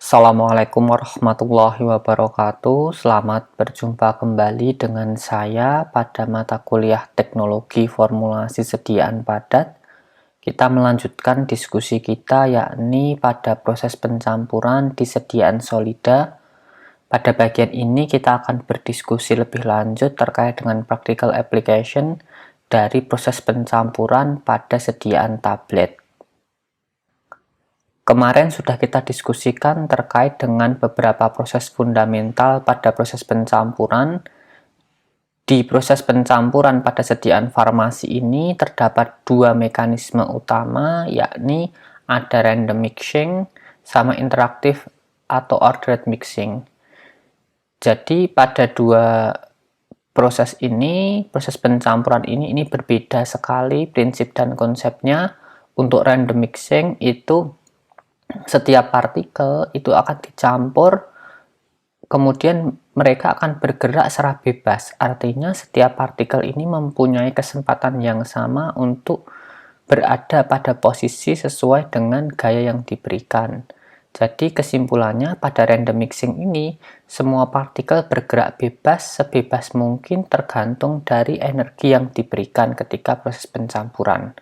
Assalamualaikum warahmatullahi wabarakatuh. Selamat berjumpa kembali dengan saya pada mata kuliah Teknologi Formulasi Sediaan Padat. Kita melanjutkan diskusi kita yakni pada proses pencampuran di sediaan solida. Pada bagian ini kita akan berdiskusi lebih lanjut terkait dengan practical application dari proses pencampuran pada sediaan tablet. Kemarin sudah kita diskusikan terkait dengan beberapa proses fundamental pada proses pencampuran. Di proses pencampuran pada sediaan farmasi ini terdapat dua mekanisme utama, yakni ada random mixing sama interaktif atau ordered mixing. Jadi pada dua proses ini, proses pencampuran ini berbeda sekali prinsip dan konsepnya. Untuk random mixing itu setiap partikel itu akan dicampur, kemudian mereka akan bergerak secara bebas. Artinya setiap partikel ini mempunyai kesempatan yang sama untuk berada pada posisi sesuai dengan gaya yang diberikan. Jadi kesimpulannya pada random mixing ini, semua partikel bergerak bebas sebebas mungkin tergantung dari energi yang diberikan ketika proses pencampuran.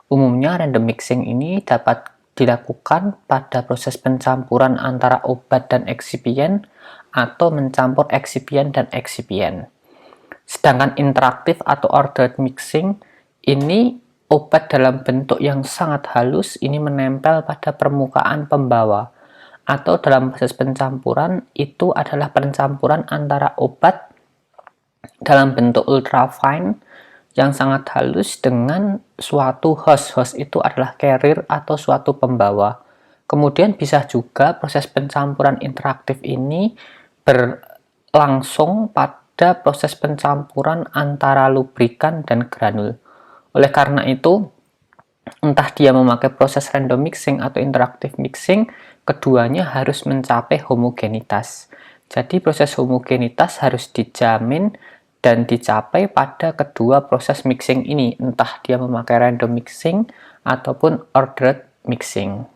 Umumnya random mixing ini dapat dilakukan pada proses pencampuran antara obat dan eksipien atau mencampur eksipien dan eksipien. Sedangkan interaktif atau ordered mixing ini obat dalam bentuk yang sangat halus ini menempel pada permukaan pembawa, atau dalam proses pencampuran itu adalah pencampuran antara obat dalam bentuk ultrafine yang sangat halus dengan suatu host. Host itu adalah carrier atau suatu pembawa. Kemudian bisa juga proses pencampuran interaktif ini berlangsung pada proses pencampuran antara lubrikan dan granul. Oleh karena itu, entah dia memakai proses random mixing atau interaktif mixing, keduanya harus mencapai homogenitas. Jadi proses homogenitas harus dijamin dan dicapai pada kedua proses mixing ini, entah dia memakai random mixing ataupun ordered mixing.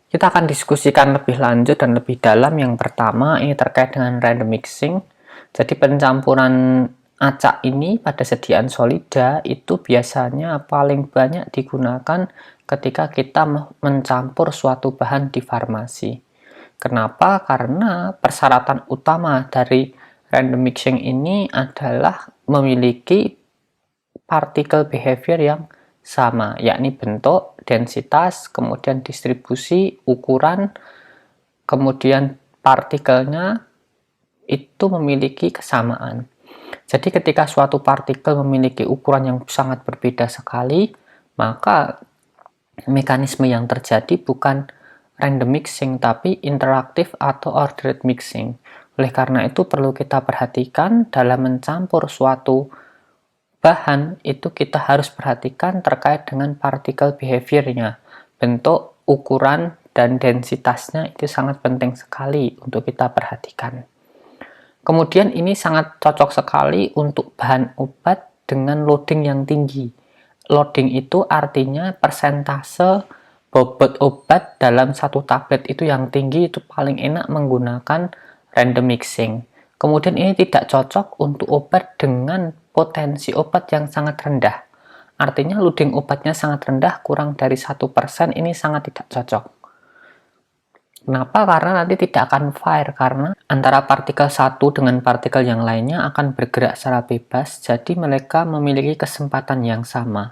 Kita akan diskusikan lebih lanjut dan lebih dalam. Yang pertama ini terkait dengan random mixing. Jadi pencampuran acak ini pada sediaan solida itu biasanya paling banyak digunakan ketika kita mencampur suatu bahan di farmasi. Kenapa? Karena persyaratan utama dari random mixing ini adalah memiliki particle behavior yang sama, yakni bentuk, densitas, kemudian distribusi, ukuran, kemudian partikelnya itu memiliki kesamaan. Jadi ketika suatu partikel memiliki ukuran yang sangat berbeda sekali, maka mekanisme yang terjadi bukan random mixing tapi interaktif atau ordered mixing. Oleh karena itu perlu kita perhatikan dalam mencampur suatu bahan itu kita harus perhatikan terkait dengan particle behavior-nya. Bentuk, ukuran, dan densitasnya itu sangat penting sekali untuk kita perhatikan. Kemudian ini sangat cocok sekali untuk bahan obat dengan loading yang tinggi. Loading itu artinya persentase bobot obat dalam satu tablet itu yang tinggi, itu paling enak menggunakan random mixing. Kemudian ini tidak cocok untuk obat dengan potensi obat yang sangat rendah. Artinya loading obatnya sangat rendah, kurang dari 1%, ini sangat tidak cocok. Kenapa? Karena nanti tidak akan fair, karena antara partikel satu dengan partikel yang lainnya akan bergerak secara bebas, jadi mereka memiliki kesempatan yang sama.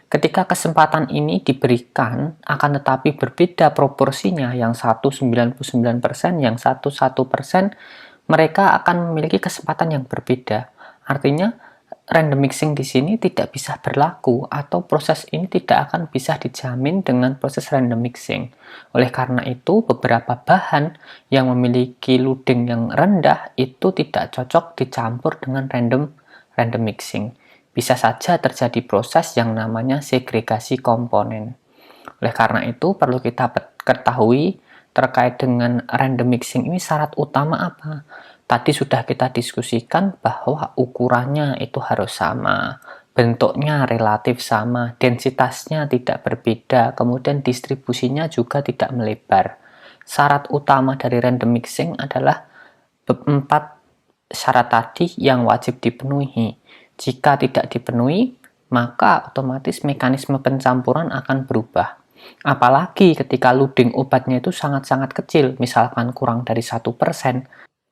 Ketika kesempatan ini diberikan, akan tetapi berbeda proporsinya, yang satu 99%, yang satu 1%, mereka akan memiliki kesempatan yang berbeda. Artinya, random mixing di sini tidak bisa berlaku atau proses ini tidak akan bisa dijamin dengan proses random mixing. Oleh karena itu, beberapa bahan yang memiliki loading yang rendah itu tidak cocok dicampur dengan random mixing. Bisa saja terjadi proses yang namanya segregasi komponen. Oleh karena itu, perlu kita ketahui terkait dengan random mixing ini syarat utama apa? Tadi sudah kita diskusikan bahwa ukurannya itu harus sama, bentuknya relatif sama, densitasnya tidak berbeda, kemudian distribusinya juga tidak melebar. Syarat utama dari random mixing adalah 4 syarat tadi yang wajib dipenuhi. Jika tidak dipenuhi, maka otomatis mekanisme pencampuran akan berubah. Apalagi ketika loading obatnya itu sangat-sangat kecil, misalkan kurang dari 1%,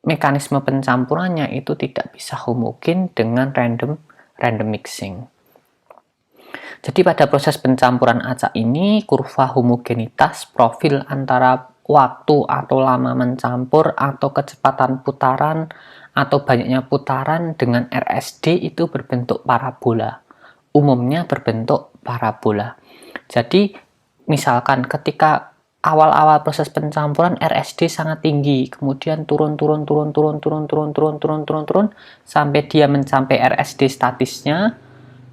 mekanisme pencampurannya itu tidak bisa homogen dengan random mixing. Jadi pada proses pencampuran acak ini, kurva homogenitas profil antara waktu atau lama mencampur atau kecepatan putaran atau banyaknya putaran dengan RSD itu berbentuk parabola. Umumnya berbentuk parabola. Jadi misalkan ketika awal-awal proses pencampuran RSD sangat tinggi, kemudian turun sampai dia mencapai RSD statisnya.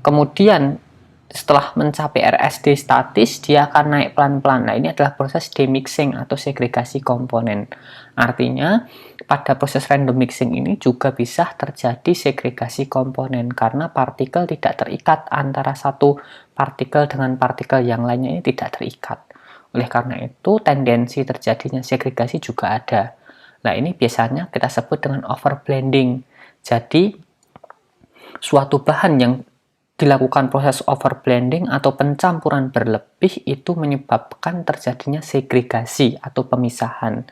Kemudian setelah mencapai RSD statis, dia akan naik pelan-pelan. Nah, ini adalah proses demixing atau segregasi komponen. Artinya, pada proses random mixing ini juga bisa terjadi segregasi komponen karena partikel tidak terikat antara satu partikel dengan partikel yang lainnya, ini tidak terikat. Oleh karena itu, tendensi terjadinya segregasi juga ada. Nah, ini biasanya kita sebut dengan overblending. Jadi, suatu bahan yang dilakukan proses overblending atau pencampuran berlebih itu menyebabkan terjadinya segregasi atau pemisahan.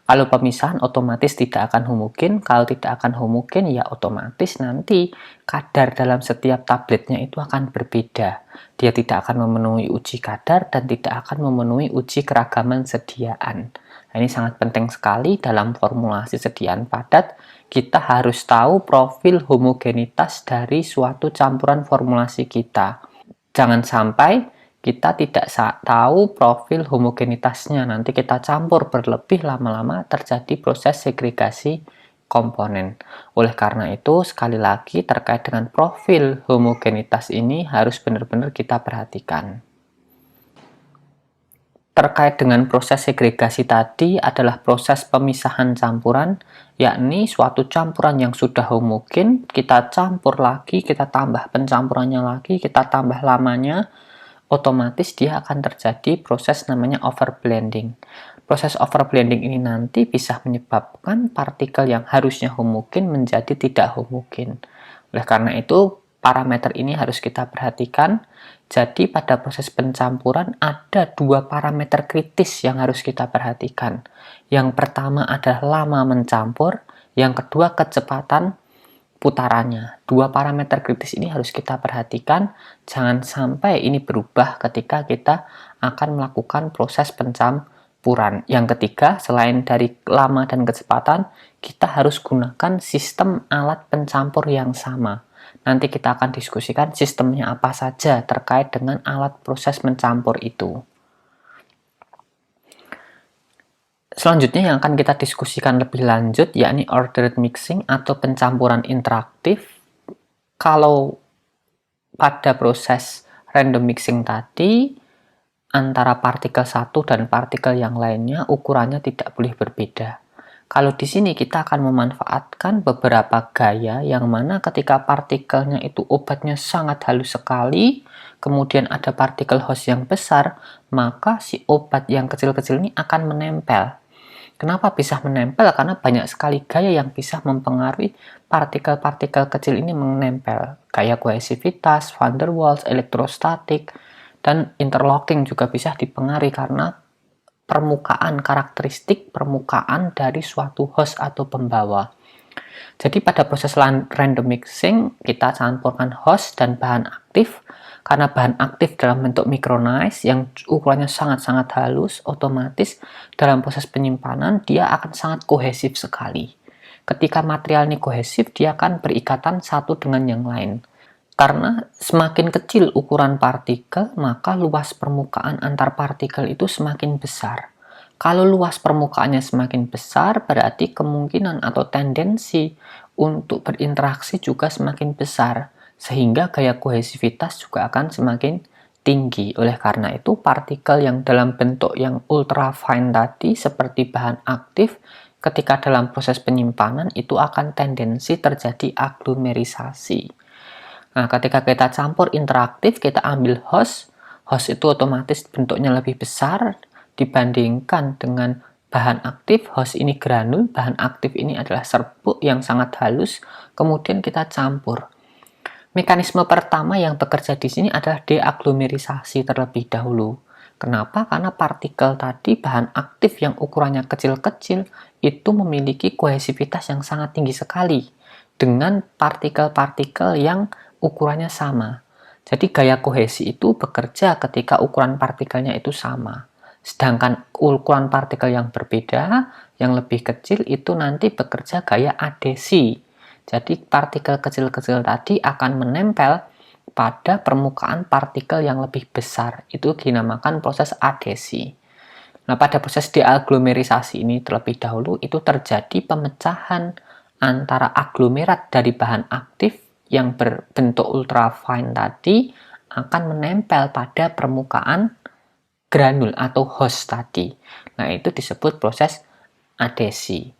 Kalau pemisahan otomatis tidak akan homogen, kalau tidak akan homogen ya otomatis nanti kadar dalam setiap tabletnya itu akan berbeda. Dia tidak akan memenuhi uji kadar dan tidak akan memenuhi uji keragaman sediaan. Nah, ini sangat penting sekali dalam formulasi sediaan padat. Kita harus tahu profil homogenitas dari suatu campuran formulasi kita. Jangan sampai kita tidak tahu profil homogenitasnya. Nanti kita campur berlebih, lama-lama terjadi proses segregasi komponen. Oleh karena itu, sekali lagi terkait dengan profil homogenitas ini harus benar-benar kita perhatikan. Terkait dengan proses segregasi tadi adalah proses pemisahan campuran, yakni suatu campuran yang sudah homogen, kita campur lagi, kita tambah pencampurannya lagi, kita tambah lamanya, otomatis dia akan terjadi proses namanya overblending. Proses overblending ini nanti bisa menyebabkan partikel yang harusnya homogen menjadi tidak homogen. Oleh karena itu, parameter ini harus kita perhatikan. Jadi pada proses pencampuran ada 2 parameter kritis yang harus kita perhatikan. Yang pertama adalah lama mencampur, yang kedua kecepatan putarannya. 2 parameter kritis ini harus kita perhatikan, jangan sampai ini berubah ketika kita akan melakukan proses pencampuran. Yang ketiga, selain dari lama dan kecepatan, kita harus gunakan sistem alat pencampur yang sama. Nanti kita akan diskusikan sistemnya apa saja terkait dengan alat proses mencampur itu. Selanjutnya yang akan kita diskusikan lebih lanjut yakni ordered mixing atau pencampuran interaktif. Kalau pada proses random mixing tadi, antara partikel satu dan partikel yang lainnya ukurannya tidak boleh berbeda. Kalau di sini kita akan memanfaatkan beberapa gaya yang mana ketika partikelnya itu obatnya sangat halus sekali, kemudian ada partikel host yang besar, maka si obat yang kecil-kecil ini akan menempel. Kenapa bisa menempel? Karena banyak sekali gaya yang bisa mempengaruhi partikel-partikel kecil ini menempel. Gaya kohesivitas, van der Waals, elektrostatik, dan interlocking juga bisa dipengaruhi karena karakteristik permukaan dari suatu host atau pembawa. Jadi pada proses random mixing kita campurkan host dan bahan aktif. Karena bahan aktif dalam bentuk micronized yang ukurannya sangat-sangat halus, otomatis dalam proses penyimpanan dia akan sangat kohesif sekali. Ketika material ini kohesif, dia akan berikatan satu dengan yang lain. Karena semakin kecil ukuran partikel, maka luas permukaan antar partikel itu semakin besar. Kalau luas permukaannya semakin besar, berarti kemungkinan atau tendensi untuk berinteraksi juga semakin besar, sehingga gaya kohesivitas juga akan semakin tinggi. Oleh karena itu, partikel yang dalam bentuk yang ultra fine tadi, seperti bahan aktif, ketika dalam proses penyimpanan itu akan tendensi terjadi aglomerisasi. Nah, ketika kita campur interaktif, kita ambil host, host itu otomatis bentuknya lebih besar dibandingkan dengan bahan aktif. Host ini granul, bahan aktif ini adalah serbuk yang sangat halus, kemudian kita campur. Mekanisme pertama yang bekerja di sini adalah deaglomerisasi terlebih dahulu. Kenapa? Karena partikel tadi, bahan aktif yang ukurannya kecil-kecil, itu memiliki kohesivitas yang sangat tinggi sekali dengan partikel-partikel yang ukurannya sama. Jadi gaya kohesi itu bekerja ketika ukuran partikelnya itu sama. Sedangkan ukuran partikel yang berbeda, yang lebih kecil itu nanti bekerja gaya adhesi. Jadi partikel kecil-kecil tadi akan menempel pada permukaan partikel yang lebih besar. Itu dinamakan proses adhesi. Nah, pada proses deaglomerisasi ini terlebih dahulu itu terjadi pemecahan antara aglomerat dari bahan aktif yang berbentuk ultrafine tadi akan menempel pada permukaan granul atau host tadi. Nah, itu disebut proses adhesi.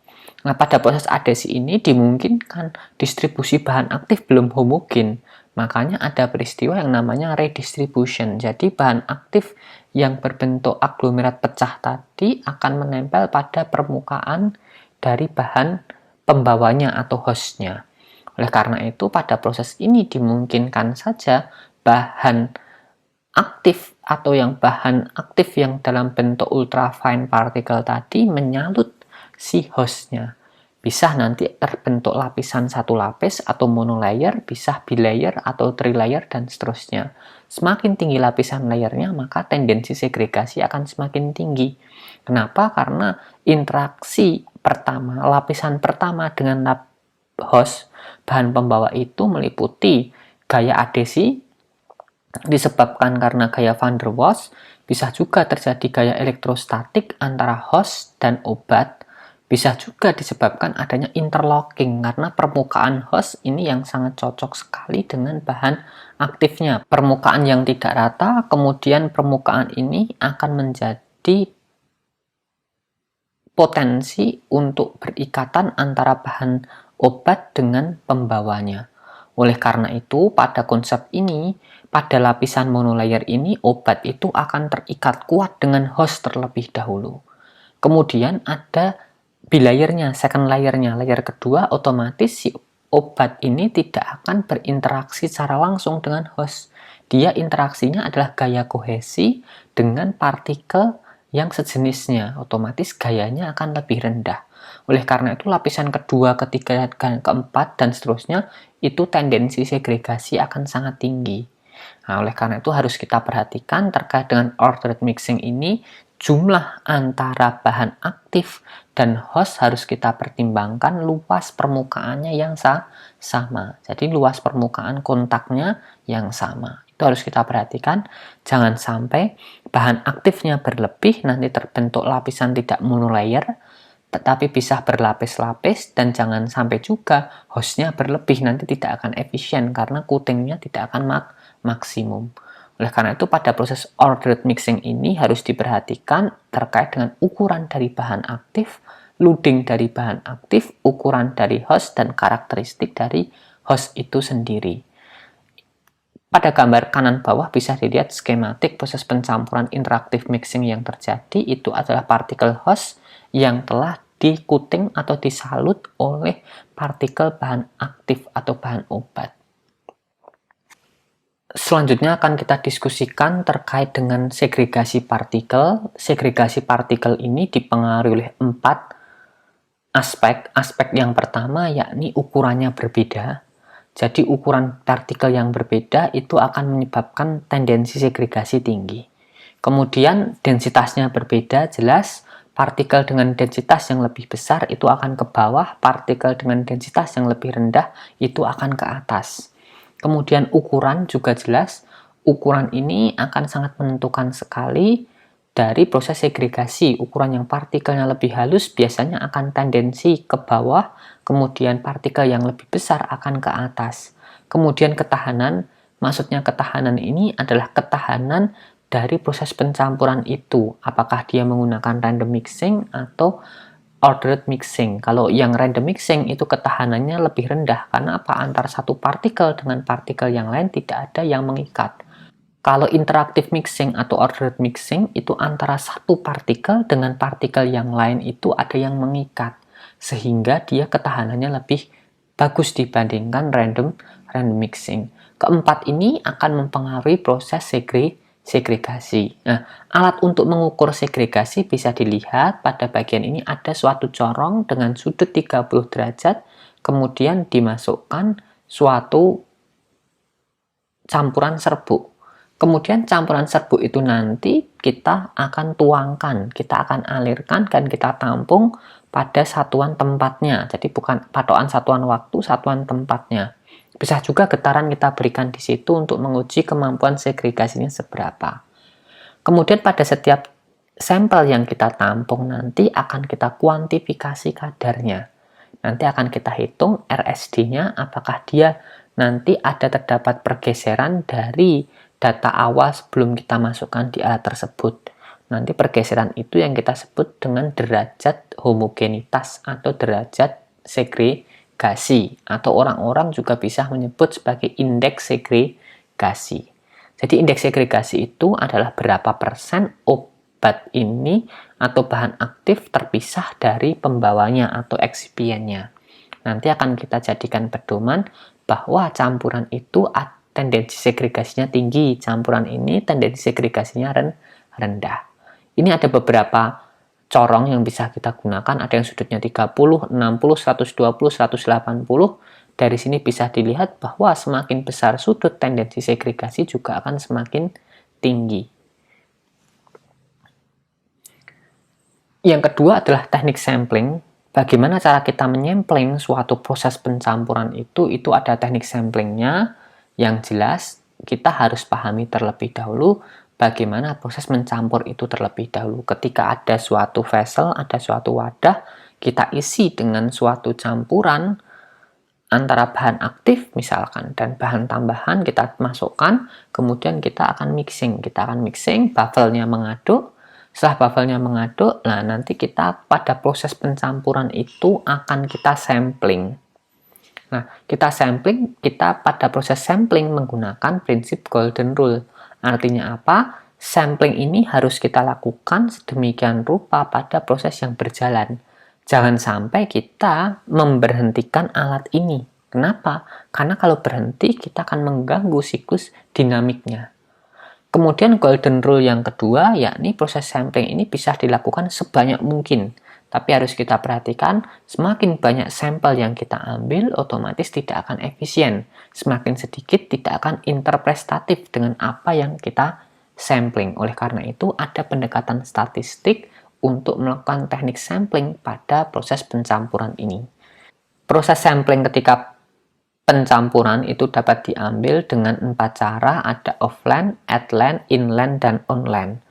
Nah, pada proses adhesi ini dimungkinkan distribusi bahan aktif belum homogen. Makanya ada peristiwa yang namanya redistribution. Jadi bahan aktif yang berbentuk aglomerat pecah tadi akan menempel pada permukaan dari bahan pembawanya atau hostnya. Oleh karena itu, pada proses ini dimungkinkan saja bahan aktif atau bahan aktif yang dalam bentuk ultrafine particle tadi menyalut si hostnya. Bisa nanti terbentuk lapisan satu lapis atau monolayer, bisa bilayer atau trilayer, dan seterusnya. Semakin tinggi lapisan layernya, maka tendensi segregasi akan semakin tinggi. Kenapa? Karena interaksi pertama, lapisan pertama dengan host, bahan pembawa itu meliputi gaya adhesi, disebabkan karena gaya van der Waals, bisa juga terjadi gaya elektrostatik antara host dan obat, bisa juga disebabkan adanya interlocking karena permukaan host ini yang sangat cocok sekali dengan bahan aktifnya. Permukaan yang tidak rata, kemudian permukaan ini akan menjadi potensi untuk berikatan antara bahan obat dengan pembawanya. Oleh karena itu, pada konsep ini, pada lapisan monolayer ini, obat itu akan terikat kuat dengan host terlebih dahulu. Kemudian ada bilayernya, second layernya, layer kedua, otomatis si obat ini tidak akan berinteraksi secara langsung dengan host. Dia interaksinya adalah gaya kohesi dengan partikel yang sejenisnya, otomatis gayanya akan lebih rendah. Oleh karena itu, lapisan kedua, ketiga, keempat, dan seterusnya, itu tendensi segregasi akan sangat tinggi. Nah, oleh karena itu harus kita perhatikan terkait dengan ordered mixing ini, jumlah antara bahan aktif dan host harus kita pertimbangkan luas permukaannya yang sama. Jadi luas permukaan kontaknya yang sama. Itu harus kita perhatikan, jangan sampai bahan aktifnya berlebih, nanti terbentuk lapisan tidak monolayer, tetapi bisa berlapis-lapis, dan jangan sampai juga hostnya berlebih, nanti tidak akan efisien karena coatingnya tidak akan maksimum. Oleh karena itu, pada proses ordered mixing ini harus diperhatikan terkait dengan ukuran dari bahan aktif, loading dari bahan aktif, ukuran dari host, dan karakteristik dari host itu sendiri. Pada gambar kanan bawah bisa dilihat skematik proses pencampuran interaktif mixing yang terjadi. Itu adalah partikel host yang telah di-coating atau disalut oleh partikel bahan aktif atau bahan obat. Selanjutnya akan kita diskusikan terkait dengan segregasi partikel. Segregasi partikel ini dipengaruhi oleh 4 aspek. Aspek yang pertama yakni ukurannya berbeda. Jadi ukuran partikel yang berbeda itu akan menyebabkan tendensi segregasi tinggi. Kemudian densitasnya berbeda, jelas partikel dengan densitas yang lebih besar itu akan ke bawah, partikel dengan densitas yang lebih rendah itu akan ke atas. Kemudian ukuran juga jelas, ukuran ini akan sangat menentukan sekali dari proses segregasi. Ukuran yang partikelnya lebih halus biasanya akan tendensi ke bawah, kemudian partikel yang lebih besar akan ke atas. Kemudian ketahanan, maksudnya ketahanan ini adalah ketahanan dari proses pencampuran itu. Apakah dia menggunakan random mixing atau ordered mixing. Kalau yang random mixing itu ketahanannya lebih rendah. Karena apa? Antara satu partikel dengan partikel yang lain tidak ada yang mengikat. Kalau interactive mixing atau ordered mixing itu antara satu partikel dengan partikel yang lain itu ada yang mengikat. Sehingga dia ketahanannya lebih bagus dibandingkan random mixing. Keempat ini akan mempengaruhi proses segregasi. Nah, alat untuk mengukur segregasi bisa dilihat pada bagian ini ada suatu corong dengan sudut 30 derajat, kemudian dimasukkan suatu campuran serbuk. Kemudian campuran serbuk itu nanti kita akan tuangkan, kita akan alirkan dan kita tampung pada satuan tempatnya. Jadi bukan patokan satuan waktu, satuan tempatnya. Bisa juga getaran kita berikan di situ untuk menguji kemampuan segregasinya seberapa. Kemudian pada setiap sampel yang kita tampung nanti akan kita kuantifikasi kadarnya. Nanti akan kita hitung RSD-nya apakah dia nanti ada terdapat pergeseran dari data awal sebelum kita masukkan di alat tersebut. Nanti pergeseran itu yang kita sebut dengan derajat homogenitas atau derajat segregasi. Atau orang-orang juga bisa menyebut sebagai indeks segregasi. Jadi indeks segregasi itu adalah berapa persen obat ini atau bahan aktif terpisah dari pembawanya atau excipientnya. Nanti akan kita jadikan pedoman bahwa campuran itu tendensi segregasinya tinggi, campuran ini tendensi segregasinya rendah. Ini ada beberapa corong yang bisa kita gunakan, ada yang sudutnya 30, 60, 120, 180. Dari sini bisa dilihat bahwa semakin besar sudut tendensi segregasi juga akan semakin tinggi. Yang kedua adalah teknik sampling. Bagaimana cara kita menyampling suatu proses pencampuran itu ada teknik samplingnya. Yang jelas, kita harus pahami terlebih dahulu bagaimana proses mencampur itu terlebih dahulu. Ketika ada suatu vessel, ada suatu wadah, kita isi dengan suatu campuran antara bahan aktif misalkan dan bahan tambahan kita masukkan, kemudian kita akan mixing. Kita akan mixing, buffelnya mengaduk. Setelah buffelnya mengaduk, nah nanti kita pada proses pencampuran itu akan kita sampling. Nah, kita pada proses sampling menggunakan prinsip golden rule. Artinya apa? Sampling ini harus kita lakukan sedemikian rupa pada proses yang berjalan. Jangan sampai kita memberhentikan alat ini. Kenapa? Karena kalau berhenti, kita akan mengganggu siklus dinamiknya. Kemudian golden rule yang kedua, yakni proses sampling ini bisa dilakukan sebanyak mungkin. Tapi harus kita perhatikan, semakin banyak sampel yang kita ambil, otomatis tidak akan efisien. Semakin sedikit, tidak akan interpretatif dengan apa yang kita sampling. Oleh karena itu, ada pendekatan statistik untuk melakukan teknik sampling pada proses pencampuran ini. Proses sampling ketika pencampuran itu dapat diambil dengan 4 cara, ada offline, at-land, inland, dan online.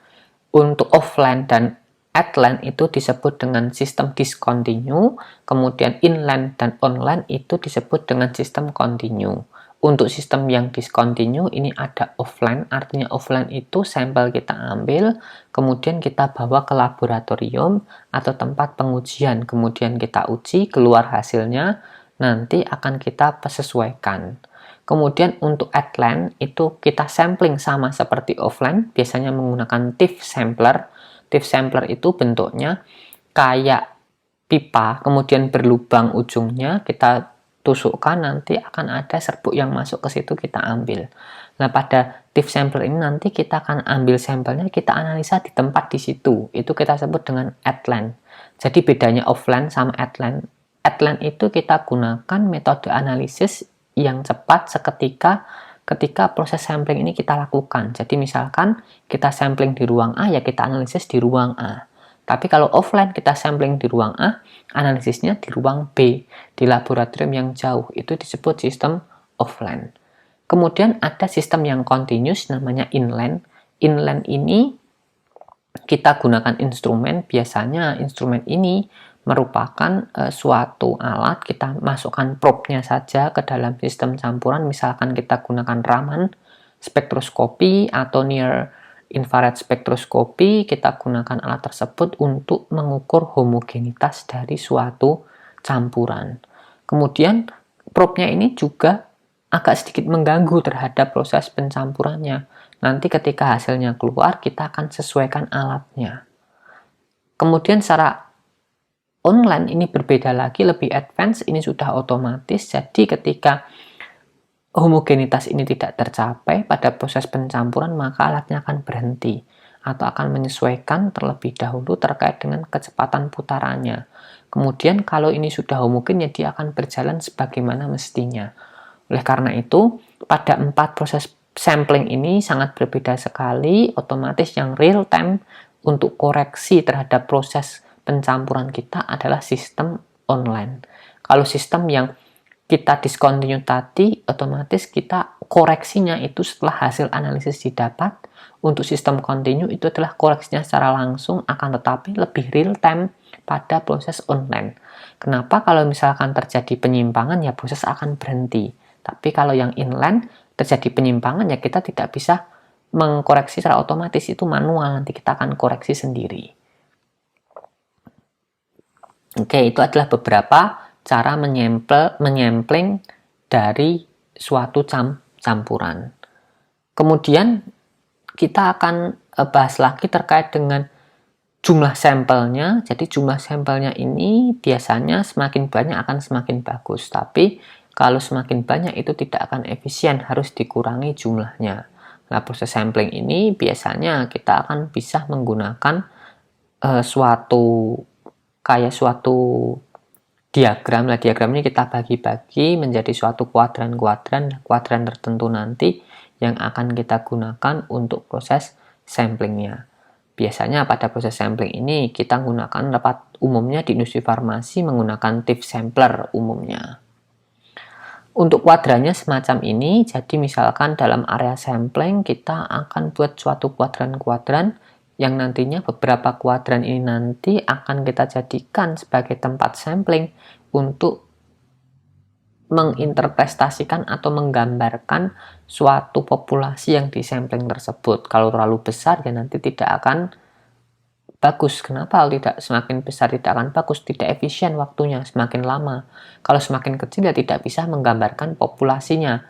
Untuk offline dan at-land itu disebut dengan sistem discontinue, kemudian inland dan online itu disebut dengan sistem continue. Untuk sistem yang discontinue ini ada offline, artinya offline itu sampel kita ambil, kemudian kita bawa ke laboratorium atau tempat pengujian, kemudian kita uji, keluar hasilnya, nanti akan kita sesuaikan. Kemudian untuk at-land itu kita sampling sama seperti offline, biasanya menggunakan TIFF sampler. TIFF sampler itu bentuknya kayak pipa, kemudian berlubang ujungnya, kita tusukkan, nanti akan ada serbuk yang masuk ke situ, kita ambil. Nah, pada TIFF sampler ini nanti kita akan ambil sampelnya, kita analisa di tempat di situ. Itu kita sebut dengan at-land. Jadi bedanya offline sama at-land. At-land itu kita gunakan metode analisis yang cepat ketika proses sampling ini kita lakukan. Jadi misalkan kita sampling di ruang A, ya kita analisis di ruang A. Tapi kalau offline kita sampling di ruang A, analisisnya di ruang B, di laboratorium yang jauh. Itu disebut sistem offline. Kemudian ada sistem yang continuous namanya inland. Inland ini kita gunakan instrumen, biasanya instrumen ini merupakan suatu alat, kita masukkan probe-nya saja ke dalam sistem campuran, misalkan kita gunakan Raman, spektroskopi, atau near infrared spektroskopi, kita gunakan alat tersebut untuk mengukur homogenitas dari suatu campuran. Kemudian probe-nya ini juga agak sedikit mengganggu terhadap proses pencampurannya. Nanti ketika hasilnya keluar, kita akan sesuaikan alatnya. Kemudian secara online ini berbeda lagi, lebih advance, ini sudah otomatis. Jadi ketika homogenitas ini tidak tercapai pada proses pencampuran, maka alatnya akan berhenti atau akan menyesuaikan terlebih dahulu terkait dengan kecepatan putarannya. Kemudian kalau ini sudah homogen, ya dia akan berjalan sebagaimana mestinya. Oleh karena itu, pada 4 proses sampling ini sangat berbeda sekali. Otomatis yang real time untuk koreksi terhadap proses pencampuran kita adalah sistem online. Kalau sistem yang kita discontinue tadi, otomatis kita koreksinya itu setelah hasil analisis didapat. Untuk sistem continue itu adalah koreksinya secara langsung, akan tetapi lebih real time pada proses online. Kenapa? Kalau misalkan terjadi penyimpangan, ya proses akan berhenti. Tapi kalau yang inline terjadi penyimpangan, ya kita tidak bisa mengkoreksi secara otomatis, itu manual, nanti kita akan koreksi sendiri. Oke, itu adalah beberapa cara menyempling dari suatu campuran. Kemudian kita akan bahas lagi terkait dengan jumlah sampelnya. Jadi jumlah sampelnya ini biasanya semakin banyak akan semakin bagus. Tapi kalau semakin banyak itu tidak akan efisien, harus dikurangi jumlahnya. Nah, proses sampling ini biasanya kita akan bisa menggunakan suatu diagram. Nah, diagram ini kita bagi-bagi menjadi suatu kuadran tertentu nanti yang akan kita gunakan untuk proses samplingnya. Biasanya pada proses sampling ini kita gunakan umumnya di industri farmasi menggunakan tip sampler umumnya. Untuk kuadrannya semacam ini, jadi misalkan dalam area sampling kita akan buat suatu kuadran-kuadran yang nantinya beberapa kuadran ini nanti akan kita jadikan sebagai tempat sampling untuk menginterpretasikan atau menggambarkan suatu populasi yang disampling tersebut. Kalau terlalu besar ya nanti tidak akan bagus. Kenapa? Kalau tidak semakin besar tidak akan bagus, tidak efisien waktunya, semakin lama. Kalau semakin kecil ya tidak bisa menggambarkan populasinya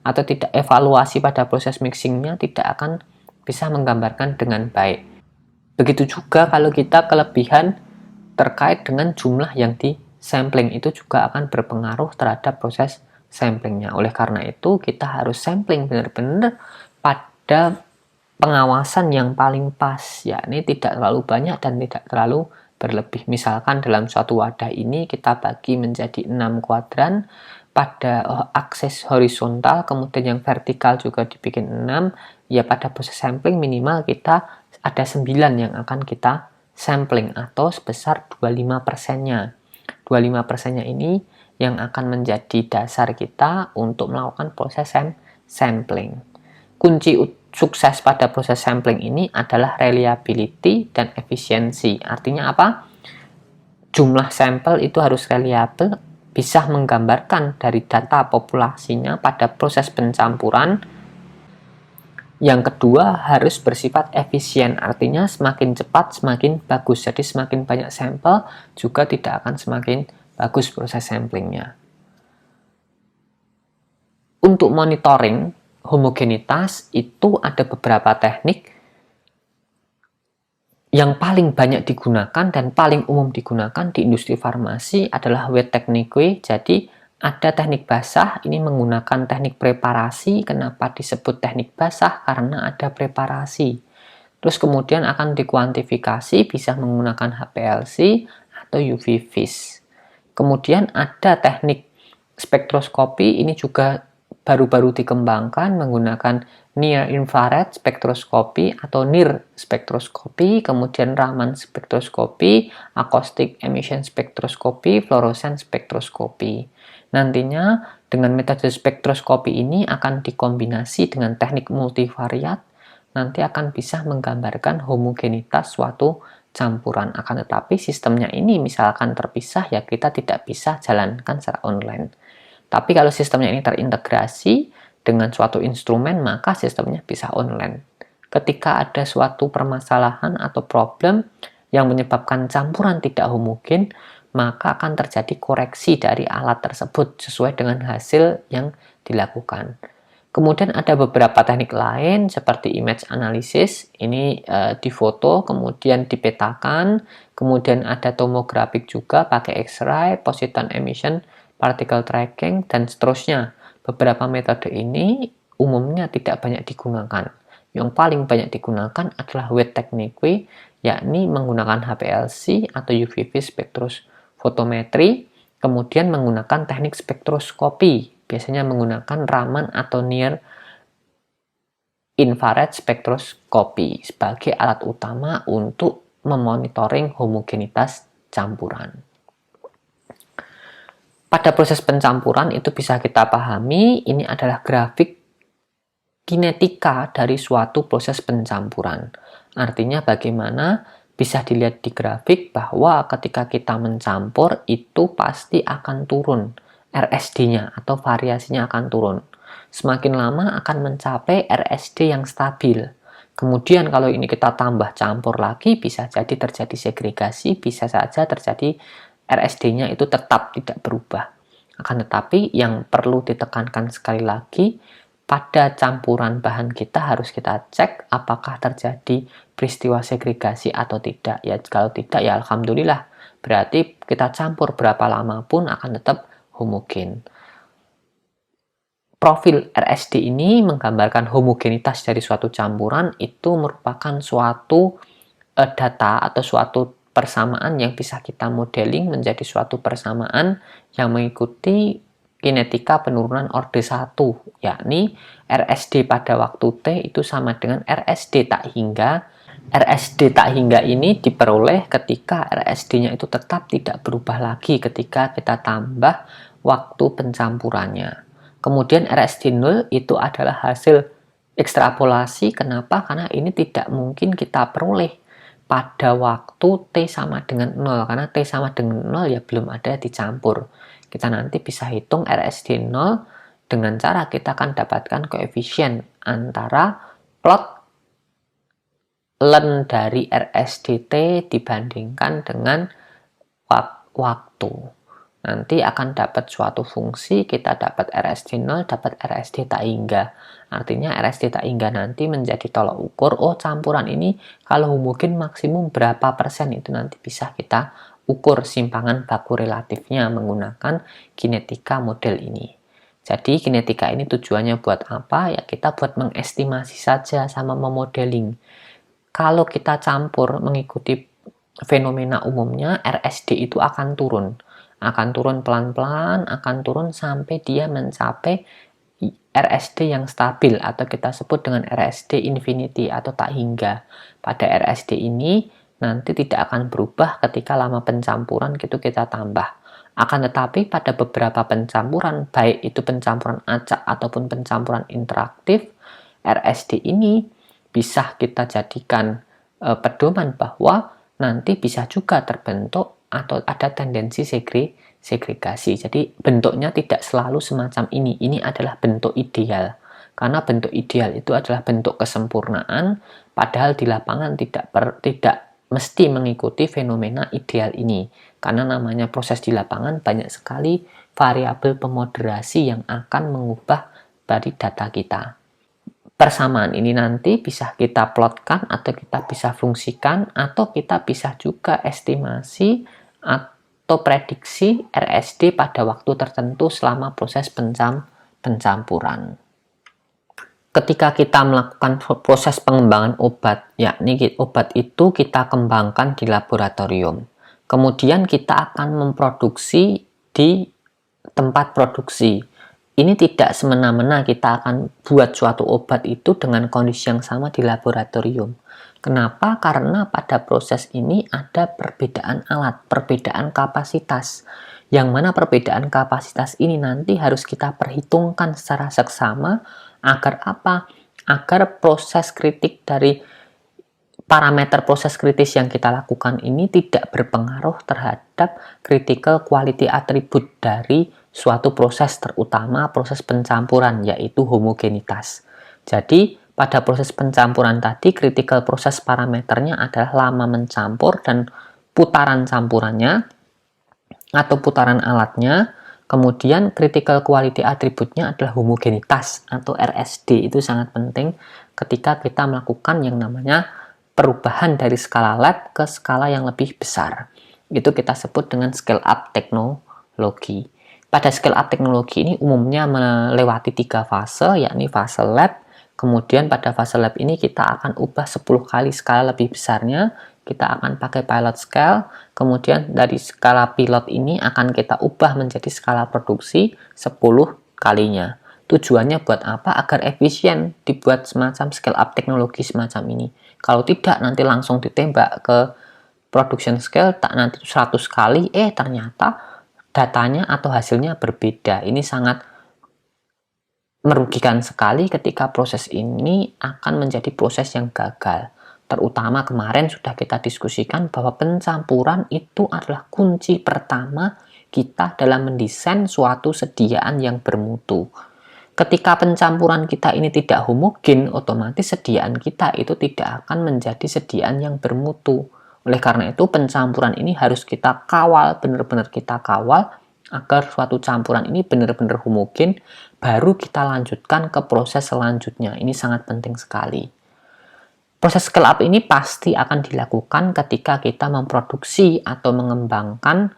atau tidak evaluasi pada proses mixingnya tidak akan bisa menggambarkan dengan baik. Begitu juga kalau kita kelebihan terkait dengan jumlah yang disampling, itu juga akan berpengaruh terhadap proses samplingnya. Oleh karena itu kita harus sampling benar-benar pada pengawasan yang paling pas, yakni tidak terlalu banyak dan tidak terlalu berlebih. Misalkan dalam suatu wadah ini kita bagi menjadi 6 kuadran, pada akses horizontal, kemudian yang vertikal juga dibikin 6, ya pada proses sampling minimal kita ada 9 yang akan kita sampling atau sebesar 25%-nya. 25%-nya ini yang akan menjadi dasar kita untuk melakukan proses sampling. Kunci sukses pada proses sampling ini adalah reliability dan efisiensi. Artinya apa? Jumlah sampel itu harus reliable, bisa menggambarkan dari data populasinya pada proses pencampuran. Yang kedua, harus bersifat efisien, artinya semakin cepat semakin bagus. Jadi semakin banyak sampel juga tidak akan semakin bagus proses samplingnya. Untuk monitoring homogenitas itu ada beberapa teknik. Yang paling banyak digunakan dan paling umum digunakan di industri farmasi adalah wet technique. Jadi ada teknik basah, ini menggunakan teknik preparasi. Kenapa disebut teknik basah? Karena ada preparasi. Terus kemudian akan dikuantifikasi, bisa menggunakan HPLC atau UV vis. Kemudian ada teknik spektroskopi, ini juga baru-baru dikembangkan menggunakan near infrared spektroskopi atau NIR spektroskopi, kemudian Raman spektroskopi, acoustic emission spektroskopi, fluorescence spektroskopi. Nantinya dengan metode spektroskopi ini akan dikombinasi dengan teknik multivariat, nanti akan bisa menggambarkan homogenitas suatu campuran. Akan tetapi sistemnya ini misalkan terpisah, ya kita tidak bisa jalankan secara online. Tapi kalau sistemnya ini terintegrasi dengan suatu instrumen, maka sistemnya bisa online. ketika ada suatu permasalahan atau problem yang menyebabkan campuran tidak homogen, maka akan terjadi koreksi dari alat tersebut sesuai dengan hasil yang dilakukan. Kemudian ada beberapa teknik lain seperti image analysis, ini difoto kemudian dipetakan, kemudian ada tomografik juga pakai X-ray, positron emission, particle tracking, dan seterusnya. Beberapa metode ini umumnya tidak banyak digunakan. Yang paling banyak digunakan adalah wet technique, yakni menggunakan HPLC atau UV spektrofotometri, kemudian menggunakan teknik spektroskopi, biasanya menggunakan Raman atau near infrared spektroskopi sebagai alat utama untuk memonitoring homogenitas campuran. Pada proses pencampuran itu bisa kita pahami, ini adalah grafik kinetika dari suatu proses pencampuran. Artinya bagaimana bisa dilihat di grafik bahwa ketika kita mencampur itu pasti akan turun RSD-nya atau variasinya akan turun. Semakin lama akan mencapai RSD yang stabil. Kemudian kalau ini kita tambah campur lagi, bisa jadi terjadi segregasi, bisa saja terjadi RSD-nya itu tetap tidak berubah. Akan tetapi yang perlu ditekankan sekali lagi, pada campuran bahan kita harus kita cek apakah terjadi peristiwa segregasi atau tidak. Ya kalau tidak ya alhamdulillah, berarti kita campur berapa lama pun akan tetap homogen. Profil RSD ini menggambarkan homogenitas dari suatu campuran, itu merupakan suatu data atau suatu persamaan yang bisa kita modeling menjadi suatu persamaan yang mengikuti kinetika penurunan orde 1, yakni RSD pada waktu T itu sama dengan RSD tak hingga. RSD tak hingga ini diperoleh ketika RSD-nya itu tetap tidak berubah lagi ketika kita tambah waktu pencampurannya. Kemudian RSD 0 itu adalah hasil ekstrapolasi. Kenapa? Karena ini tidak mungkin kita peroleh pada waktu T sama dengan 0. Karena T sama dengan 0 ya belum ada dicampur. Kita nanti bisa hitung RSD 0 dengan cara kita akan dapatkan koefisien antara plot len dari RSDT dibandingkan dengan waktu. Nanti akan dapat suatu fungsi, kita dapat RSD 0, dapat RSD tak hingga. Artinya RSD tak hingga nanti menjadi tolak ukur, oh campuran ini kalau homogen maksimum berapa persen, itu nanti bisa kita ukur simpangan baku relatifnya menggunakan kinetika model ini. Jadi kinetika ini tujuannya buat apa? Ya kita buat mengestimasi saja sama memodeling. Kalau kita campur mengikuti fenomena umumnya, RSD itu akan turun pelan-pelan, akan turun sampai dia mencapai RSD yang stabil atau kita sebut dengan RSD infinity atau tak hingga. Pada RSD ini nanti tidak akan berubah ketika lama pencampuran gitu kita tambah. Akan tetapi pada beberapa pencampuran, baik itu pencampuran acak ataupun pencampuran interaktif, RSD ini bisa kita jadikan pedoman bahwa nanti bisa juga terbentuk atau ada tendensi segregasi. Jadi bentuknya tidak selalu semacam ini. Ini adalah bentuk ideal. Karena bentuk ideal itu adalah bentuk kesempurnaan, padahal di lapangan tidak mesti mengikuti fenomena ideal ini. Karena namanya proses di lapangan banyak sekali variabel pemoderasi yang akan mengubah dari data kita. Persamaan ini nanti bisa kita plotkan atau kita bisa fungsikan atau kita bisa juga estimasi atau prediksi RSD pada waktu tertentu selama proses pencampuran. Ketika kita melakukan proses pengembangan obat, yakni obat itu kita kembangkan di laboratorium. Kemudian kita akan memproduksi di tempat produksi. Ini tidak semena-mena kita akan buat suatu obat itu dengan kondisi yang sama di laboratorium. Kenapa? Karena pada proses ini ada perbedaan alat, perbedaan kapasitas. Yang mana perbedaan kapasitas ini nanti harus kita perhitungkan secara seksama agar apa? Agar proses kritik dari parameter proses kritis yang kita lakukan ini tidak berpengaruh terhadap critical quality attribute dari suatu proses, terutama proses pencampuran, yaitu homogenitas. Jadi Pada proses pencampuran tadi, critical proses parameternya adalah lama mencampur dan putaran campurannya atau putaran alatnya. Kemudian critical quality attribute-nya adalah homogenitas atau RSD. Itu sangat penting ketika kita melakukan yang namanya perubahan dari skala lab ke skala yang lebih besar. Itu kita sebut dengan scale up teknologi. Pada scale up teknologi ini umumnya melewati 3 fase, yakni fase lab. Kemudian pada fase lab ini kita akan ubah 10 kali skala lebih besarnya. Kita akan pakai pilot scale, kemudian dari skala pilot ini akan kita ubah menjadi skala produksi 10 kalinya. Tujuannya buat apa? Agar efisien dibuat semacam scale up teknologi semacam ini. Kalau tidak, nanti langsung ditembak ke production scale, tak nanti 100 kali, ternyata datanya atau hasilnya berbeda. Ini sangat merugikan sekali ketika proses ini akan menjadi proses yang gagal. Terutama kemarin sudah kita diskusikan bahwa pencampuran itu adalah kunci pertama kita dalam mendesain suatu sediaan yang bermutu. Ketika pencampuran kita ini tidak homogen, otomatis sediaan kita itu tidak akan menjadi sediaan yang bermutu. Oleh karena itu, pencampuran ini harus kita kawal, benar-benar kita kawal, agar suatu campuran ini benar-benar homogen, baru kita lanjutkan ke proses selanjutnya. Ini sangat penting sekali. Proses scale up ini pasti akan dilakukan ketika kita memproduksi atau mengembangkan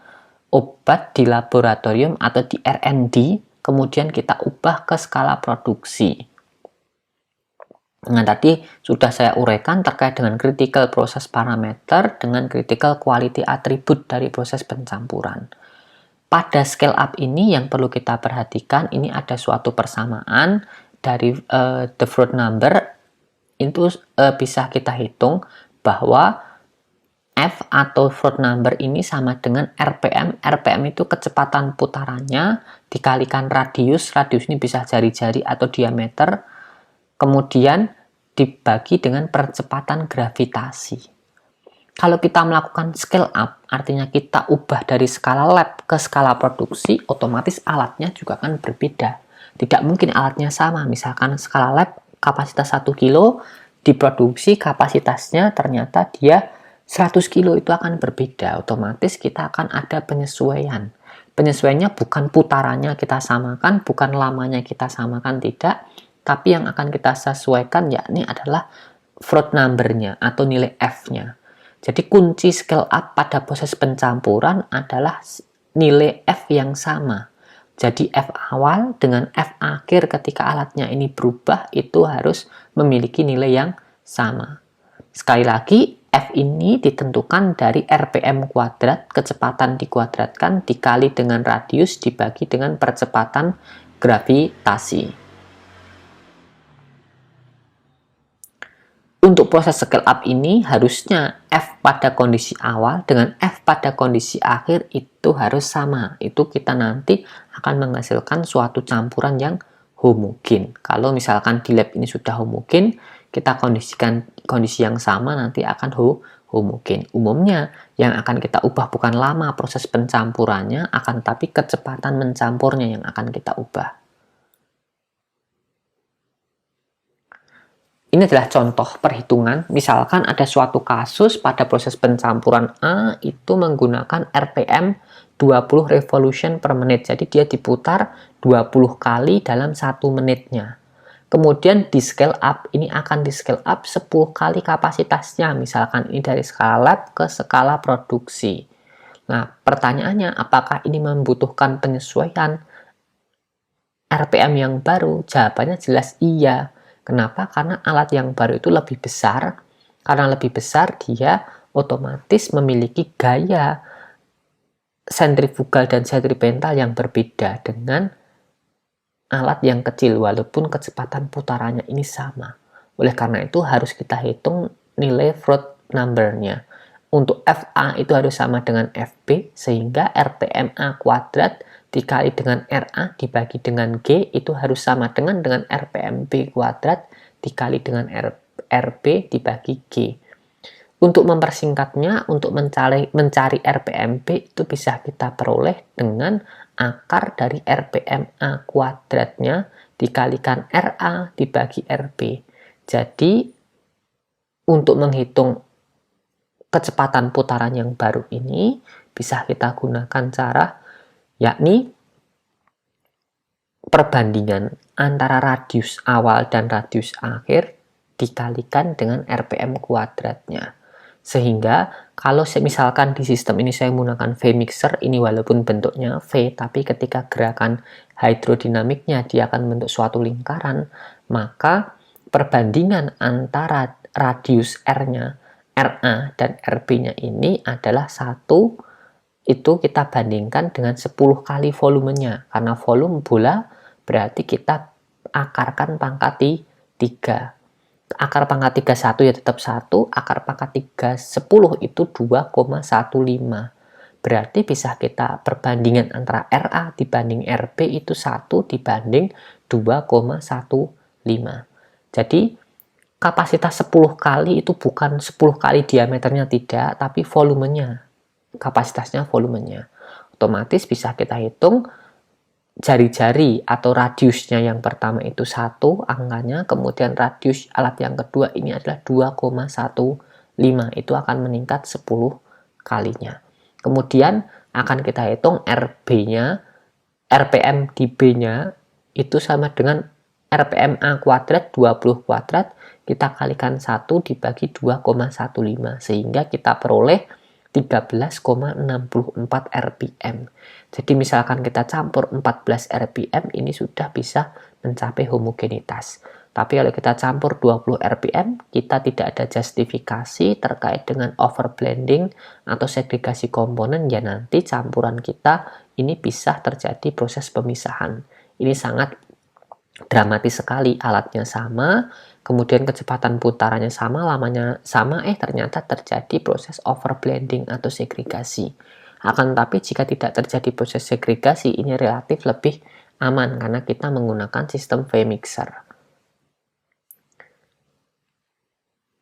obat di laboratorium atau di R&D, kemudian kita ubah ke skala produksi. Nah, tadi sudah saya uraikan terkait dengan critical process parameter dengan critical quality attribute dari proses pencampuran. Pada scale up ini yang perlu kita perhatikan, ini ada suatu persamaan dari the fruit number. Itu bisa kita hitung bahwa F atau fruit number ini sama dengan RPM. RPM itu kecepatan putarannya dikalikan radius. Radius ini bisa jari-jari atau diameter. Kemudian dibagi dengan percepatan gravitasi. Kalau kita melakukan scale up, artinya kita ubah dari skala lab ke skala produksi, otomatis alatnya juga akan berbeda. Tidak mungkin alatnya sama. Misalkan skala lab kapasitas 1 kilo, diproduksi kapasitasnya ternyata dia 100 kilo, itu akan berbeda. Otomatis kita akan ada penyesuaian. Penyesuaiannya bukan putarannya kita samakan, bukan lamanya kita samakan, tidak. Tapi yang akan kita sesuaikan yakni adalah fruit number-nya atau nilai F-nya. Jadi kunci scale up pada proses pencampuran adalah nilai F yang sama. Jadi F awal dengan F akhir ketika alatnya ini berubah itu harus memiliki nilai yang sama. Sekali lagi, F ini ditentukan dari RPM kuadrat, kecepatan dikuadratkan, dikali dengan radius, dibagi dengan percepatan gravitasi. Untuk proses scale up ini harusnya F pada kondisi awal dengan F pada kondisi akhir itu harus sama. Itu kita nanti akan menghasilkan suatu campuran yang homogen. Kalau misalkan di lab ini sudah homogen, kita kondisikan kondisi yang sama nanti akan homogen. Umumnya yang akan kita ubah bukan lama proses pencampurannya, akan tapi kecepatan mencampurnya yang akan kita ubah. Ini adalah contoh perhitungan. Misalkan ada suatu kasus pada proses pencampuran A itu menggunakan RPM 20 revolution per menit. Jadi dia diputar 20 kali dalam 1 menitnya. Kemudian di scale up, ini akan di scale up 10 kali kapasitasnya. Misalkan ini dari skala lab ke skala produksi. Nah, pertanyaannya apakah ini membutuhkan penyesuaian RPM yang baru? Jawabannya jelas iya. Kenapa? Karena alat yang baru itu lebih besar. Karena lebih besar, dia otomatis memiliki gaya sentrifugal dan sentripetal yang berbeda dengan alat yang kecil, walaupun kecepatan putarannya ini sama. Oleh karena itu, harus kita hitung nilai fruit number-nya. Untuk FA itu harus sama dengan FB, sehingga RPMA kuadrat dikali dengan RA dibagi dengan G itu harus sama dengan RPMB kuadrat dikali dengan RB dibagi G. Untuk mempersingkatnya, untuk mencari RPMB itu bisa kita peroleh dengan akar dari RPMA kuadratnya dikalikan RA dibagi RB. Jadi untuk menghitung kecepatan putaran yang baru ini bisa kita gunakan cara yakni perbandingan antara radius awal dan radius akhir dikalikan dengan RPM kuadratnya. Sehingga kalau misalkan di sistem ini saya menggunakan V-mixer, ini walaupun bentuknya V, tapi ketika gerakan hidrodinamiknya dia akan membentuk suatu lingkaran, maka perbandingan antara radius R-nya, RA dan RB-nya ini adalah 1, itu kita bandingkan dengan 10 kali volumenya. Karena volume bola berarti kita akarkan pangkat 3. Akar pangkat 3 1 ya tetap 1, akar pangkat 3 10 itu 2,15. Berarti bisa kita perbandingan antara RA dibanding RB itu 1 dibanding 2,15. Jadi kapasitas 10 kali itu bukan 10 kali diameternya tidak, tapi volumenya. Kapasitasnya volumenya. Otomatis bisa kita hitung jari-jari atau radiusnya yang pertama itu 1 angkanya, kemudian radius alat yang kedua ini adalah 2,15, itu akan meningkat 10 kalinya. Kemudian akan kita hitung RB-nya, RPM di B-nya itu sama dengan RPM A kuadrat 20 kuadrat, kita kalikan 1 dibagi 2,15 sehingga kita peroleh 13,64 rpm. Jadi misalkan kita campur 14 rpm, ini sudah bisa mencapai homogenitas. Tapi kalau kita campur 20 rpm, kita tidak ada justifikasi terkait dengan overblending atau segregasi komponen, ya nanti campuran kita ini bisa terjadi proses pemisahan. Ini sangat dramatis sekali, alatnya sama, kemudian kecepatan putarannya sama, lamanya sama, ternyata terjadi proses overblending atau segregasi. Akan tapi jika tidak terjadi proses segregasi, ini relatif lebih aman karena kita menggunakan sistem V-mixer.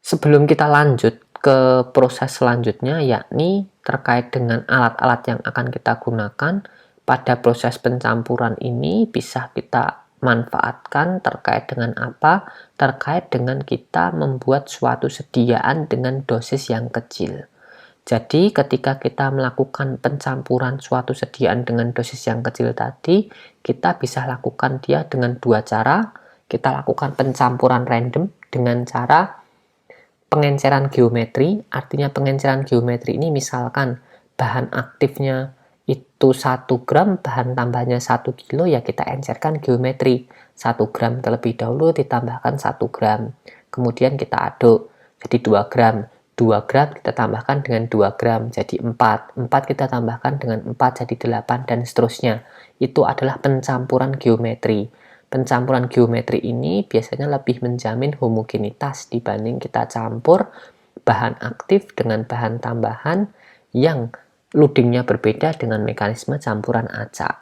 Sebelum kita lanjut ke proses selanjutnya, yakni terkait dengan alat-alat yang akan kita gunakan pada proses pencampuran ini, bisa kita manfaatkan terkait dengan apa? Terkait dengan kita membuat suatu sediaan dengan dosis yang kecil. Jadi ketika kita melakukan pencampuran suatu sediaan dengan dosis yang kecil tadi, kita bisa lakukan dia dengan dua cara. Kita lakukan pencampuran random dengan cara pengenceran geometri. Artinya pengenceran geometri ini misalkan bahan aktifnya itu 1 gram, bahan tambahnya 1 kilo, ya kita encerkan geometri 1 gram terlebih dahulu ditambahkan 1 gram, kemudian kita aduk jadi 2 gram, 2 gram kita tambahkan dengan 2 gram jadi 4 kita tambahkan dengan 4 jadi 8 dan seterusnya. Itu adalah pencampuran geometri. Pencampuran geometri ini biasanya lebih menjamin homogenitas dibanding kita campur bahan aktif dengan bahan tambahan yang loadingnya berbeda dengan mekanisme campuran acak.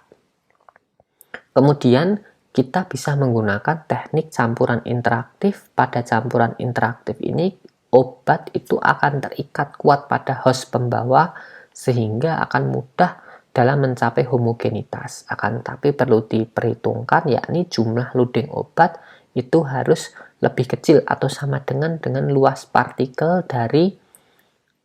Kemudian kita bisa menggunakan teknik campuran interaktif. Pada campuran interaktif ini obat itu akan terikat kuat pada host pembawa sehingga akan mudah dalam mencapai homogenitas. Akan tapi perlu diperhitungkan yakni jumlah loading obat itu harus lebih kecil atau sama dengan luas partikel dari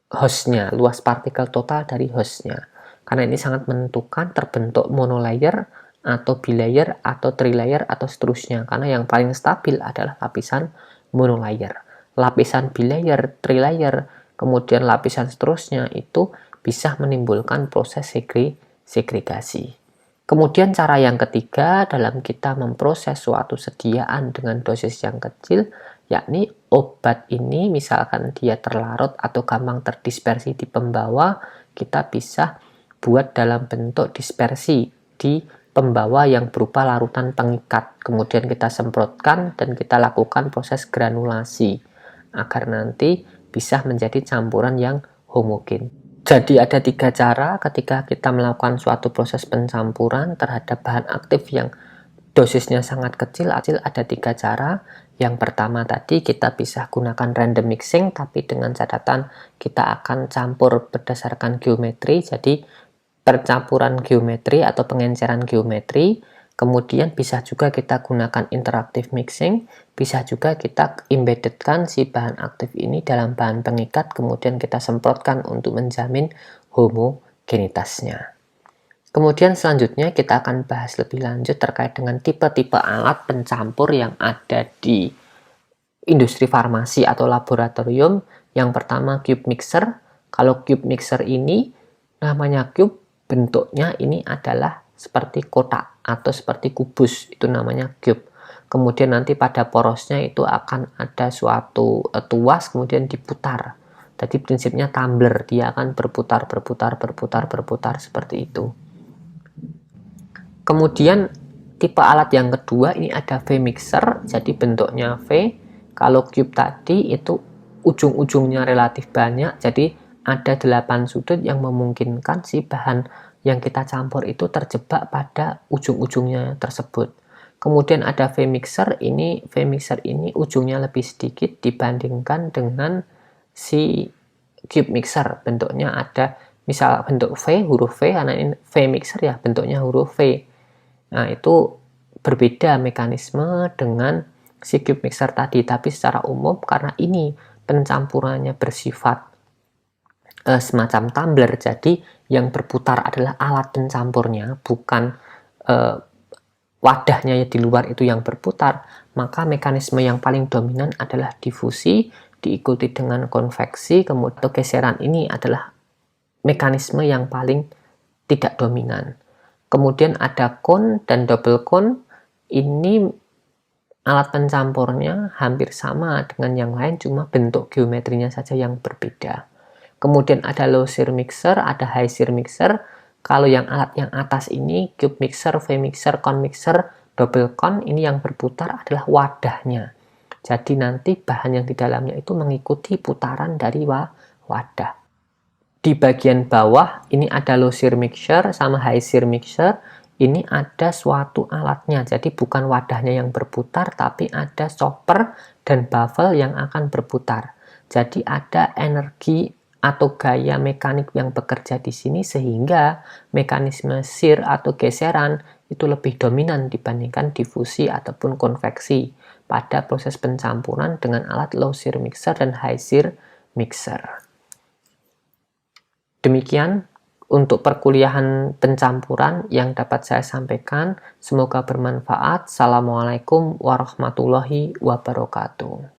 hostnya, luas partikel total dari hostnya. Karena ini sangat menentukan terbentuk monolayer atau bilayer atau trilayer atau seterusnya. Karena yang paling stabil adalah lapisan monolayer. Lapisan bilayer, trilayer, kemudian lapisan seterusnya itu bisa menimbulkan proses segregasi. Kemudian cara yang ketiga dalam kita memproses suatu sediaan dengan dosis yang kecil, yakni obat ini misalkan dia terlarut atau gampang terdispersi di pembawa, kita bisa buat dalam bentuk dispersi di pembawa yang berupa larutan pengikat. Kemudian kita semprotkan dan kita lakukan proses granulasi agar nanti bisa menjadi campuran yang homogen. Jadi ada 3 cara ketika kita melakukan suatu proses pencampuran terhadap bahan aktif yang dosisnya sangat kecil, ada 3 cara. Yang pertama tadi kita bisa gunakan random mixing, tapi dengan catatan kita akan campur berdasarkan geometri. Jadi percampuran geometri atau pengenceran geometri. Kemudian bisa juga kita gunakan interactive mixing, bisa juga kita embeddedkan si bahan aktif ini dalam bahan pengikat, kemudian kita semprotkan untuk menjamin homogenitasnya. Kemudian selanjutnya kita akan bahas lebih lanjut terkait dengan tipe-tipe alat pencampur yang ada di industri farmasi atau laboratorium. Yang pertama cube mixer. Kalau cube mixer ini namanya cube, bentuknya ini adalah seperti kotak atau seperti kubus, itu namanya cube. Kemudian nanti pada porosnya itu akan ada suatu tuas kemudian diputar. Jadi prinsipnya tumbler, dia akan berputar seperti itu. Kemudian tipe alat yang kedua ini ada V mixer, jadi bentuknya V. Kalau cube tadi itu ujung-ujungnya relatif banyak, jadi ada 8 sudut yang memungkinkan si bahan yang kita campur itu terjebak pada ujung-ujungnya tersebut. Kemudian ada V mixer ini ujungnya lebih sedikit dibandingkan dengan si cube mixer. Bentuknya ada misal bentuk V, huruf V, karena ini V mixer ya bentuknya huruf V. Nah, itu berbeda mekanisme dengan si cube mixer tadi, tapi secara umum karena ini pencampurannya bersifat semacam tumbler, jadi yang berputar adalah alat pencampurnya, bukan wadahnya di luar itu yang berputar, maka mekanisme yang paling dominan adalah difusi, diikuti dengan konveksi, kemudian geseran ini adalah mekanisme yang paling tidak dominan. Kemudian ada cone dan double cone, ini alat pencampurnya hampir sama dengan yang lain, cuma bentuk geometrinya saja yang berbeda. Kemudian ada low shear mixer, ada high shear mixer. Kalau yang alat yang atas ini, cube mixer, V mixer, cone mixer, double cone, ini yang berputar adalah wadahnya. Jadi nanti bahan yang di dalamnya itu mengikuti putaran dari wadah. Di bagian bawah ini ada low shear mixer sama high shear mixer. Ini ada suatu alatnya, jadi bukan wadahnya yang berputar, tapi ada chopper dan baffle yang akan berputar. Jadi ada energi atau gaya mekanik yang bekerja di sini sehingga mekanisme shear atau geseran itu lebih dominan dibandingkan difusi ataupun konveksi pada proses pencampuran dengan alat low shear mixer dan high shear mixer. Demikian untuk perkuliahan pencampuran yang dapat saya sampaikan. Semoga bermanfaat. Assalamualaikum warahmatullahi wabarakatuh.